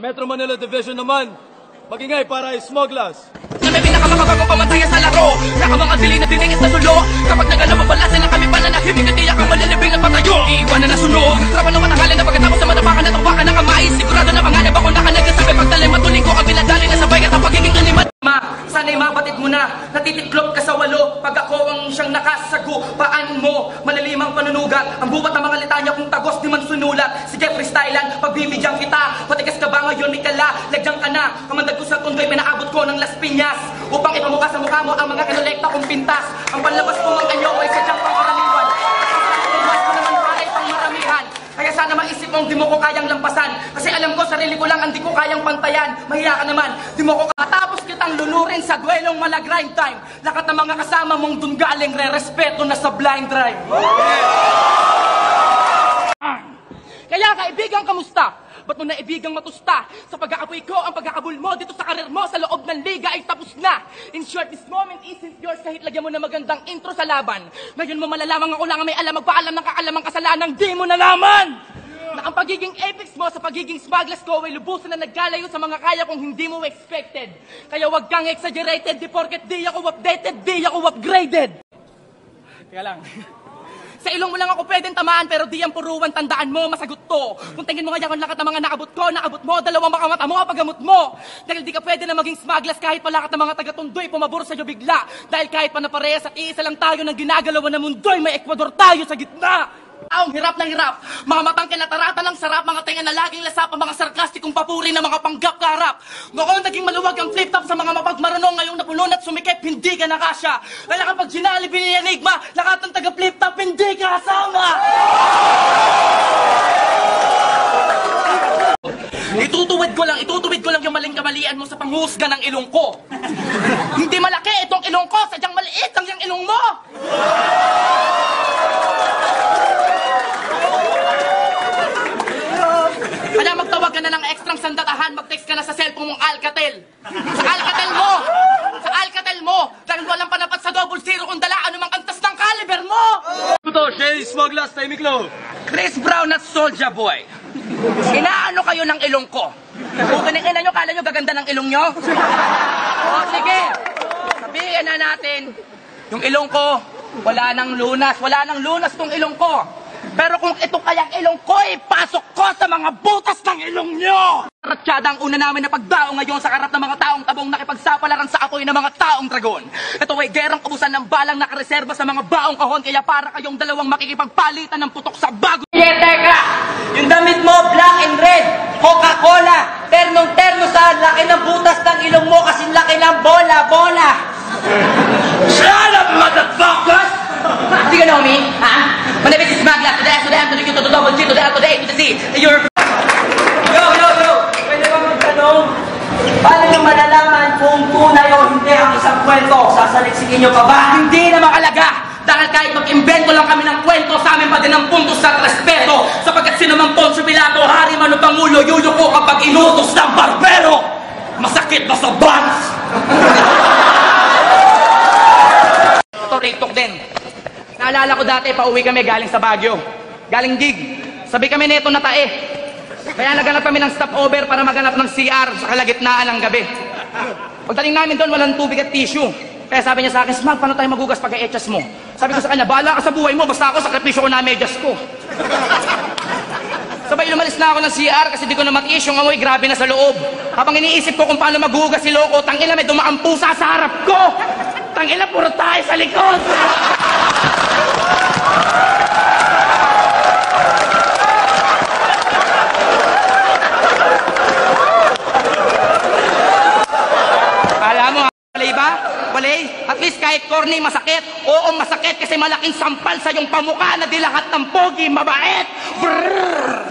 Metro Manila Division naman, magingay para smugglers. Kami pinakamabagong pamantaya sa laro. Nakamang adili na diningis na sulo. Kapag nagalababalasan na kami pananahimik at tiyak ang malilibing at patayo. Iiwanan na sunog. Trapan ng matakalin na pagkatapos sa matapakan at tawakan ng kamay. Sigurado na panganib ako nakanagkasabi. Pagdalay matuling ko ang pinadali na sabay at ang pagiging animal. Sana'y mabatid mo na. Natitiklop ka sa walo. Pag ako ang siyang nakasago, paan mo malalimang panunugat. Ang bubat ng mga litanya kung tagos di man sunulat. Sige freestylan, pagbibigyan kita. Patigas ka ba ngayon, Mikala? Lagyang ka na. Kamandag ko sa tundoy, pinaabot ko ng Las Piñas. Upang ipamukha sa mukha mo ang mga kinolekta kong pintas. Ang panlabas ko mang anyo ay sadyang pangkaraniwan. Ang ko naman para itang maramihan. Kaya sana maisip mong di mo ko kayang lampasan. Kasi alam ko, sarili ko lang ang di ko kayang pantayan. Mahiya ka naman, di mo ko katapos kitang lunurin sa duelong mala-grind time. Lakat ng mga kasama mong dun galing, re-respeto na sa blind drive. Kaya kaibigan, kamusta? Ba't mo naibigang matusta? Sa pag-aapoy ko, ang pag-aabol mo dito sa karir mo sa loob ng liga ay tapos na. In short, this moment isn't yours kahit lagyan mo na magandang intro sa laban. Ngayon mo malalamang ako lang ang may alam, magpaalam ng kakalamang kasalanang di mo nalaman. Na ang pagiging apex mo sa pagiging smugglers ko ay lubusan na nagkalayo sa mga kaya kung hindi mo expected. Kaya wag kang exaggerated, di porket di ako updated, di ako upgraded. Kaya lang. Sa ilong mo lang ako pwedeng tamaan, pero di ang puruan, tandaan mo, masagot to. Kung tingin mo nga yakon lakat ng mga naabot ko, naabot mo, dalawang makamata mo, paggamot mo. Dahil di ka pwede na maging smugglers kahit palakat ng mga taga-tundoy, pumabor sa'yo bigla. Dahil kahit pa na parehas at iisa lang tayo ng ginagalawan ng mundoy, may Ecuador tayo sa gitna. Ang hirap ng hirap, mga matang kinatarata ng sarap, mga tenga na laging lasap, mga sarkastikong papuri na mga panggap karap. Noon naging maluwag ang flip-top sa mga mapagmarunong, ngayong napunon at sumikip, hindi ka nakasya. Kaya kapag sinali binienigma, lakat ng taga-flip-top, hindi ka kasama. Itutuwid ko lang yung maling kamalian mo sa panghusga ng ilong ko. Hindi malaki itong ilong ko, sadyang maliit ang yung ilong mo. Kaya magtawag ka na ng ekstrang sandatahan, mag-text ka na sa cellphone mong Alcatel. Sa Alcatel mo, dahil walang panapat sa 00 kung dala anumang antas ng caliber mo. Ito, Shay Smugglers, Tay Miklo. Chris Brown at Soulja Boy. Inaano kayo ng ilong ko? Kung kinigina nyo, kala nyo gaganda ng ilong nyo? O sige, sabihin na natin, yung ilong ko, wala nang lunas tong ilong ko. Pero kung ito kayang ilong ko, ipasok ko sa mga butas ng ilong nyo! Ratsyada ang una namin na pagdaong ngayon sa karat ng mga taong tabong nakipagsapalaran sa apoy ng mga taong dragon. Ito ay gerang ubusan ng balang nakareserba sa mga baong kahon, kaya para kayong dalawang makikipagpalitan ng putok sa bago. Letter ka! Yung damit mo, black and red, Coca-Cola, ternong-terno sa laki ng butas ng ilong mo kasi laki ng bola. Shut up, motherfuckers! Do you know me? My name is Smugglers, to the S, to the M, to the Q, to the double G, to the L, to the A, to the Z. You're... Yo! Pwede ba magtanong? Paano nyo malalaman kung tunay o hindi ang isang kwento? Sasaliksikin nyo pa ba? Hindi na makalaga! Dahil kahit mag-imbento lang kami ng kwento, sa amin pa din ang puntos at respeto. Sapagkat sino mang Poncio Pilato, hari man o Pangulo, yuyuko kapag inutos ng barbero! Masakit na sa buns! Ito, TikTok din. Naalala ko dati, pauwi kami galing sa Baguio. Galing gig. Sabi kami neto na tae. Kaya naghanap kami ng stopover para maghanap ng CR sa kalagitnaan ng gabi. Pagdating namin doon, walang tubig at tissue. Kaya sabi niya sa akin, Smug, paano tayo magugas pag-e-echas mo? Sabi ko sa kanya, bahala ka sa buhay mo, basta ako, sakripisyo ko na medyas ko. Sabay lumalis na ako ng CR kasi di ko na matiis yung amoy, grabe na sa loob. Habang iniisip ko kung paano magugas si Loco, tangina may dumaang pusa sa harap ko. Tangina, puro tayo sa likod. Alam mo, balay ba? Balay? At least kahit corny, masakit. Oo, masakit kasi malaking sampal sa iyong pamukha na di lahat ng pogi, mabait. Brrrr!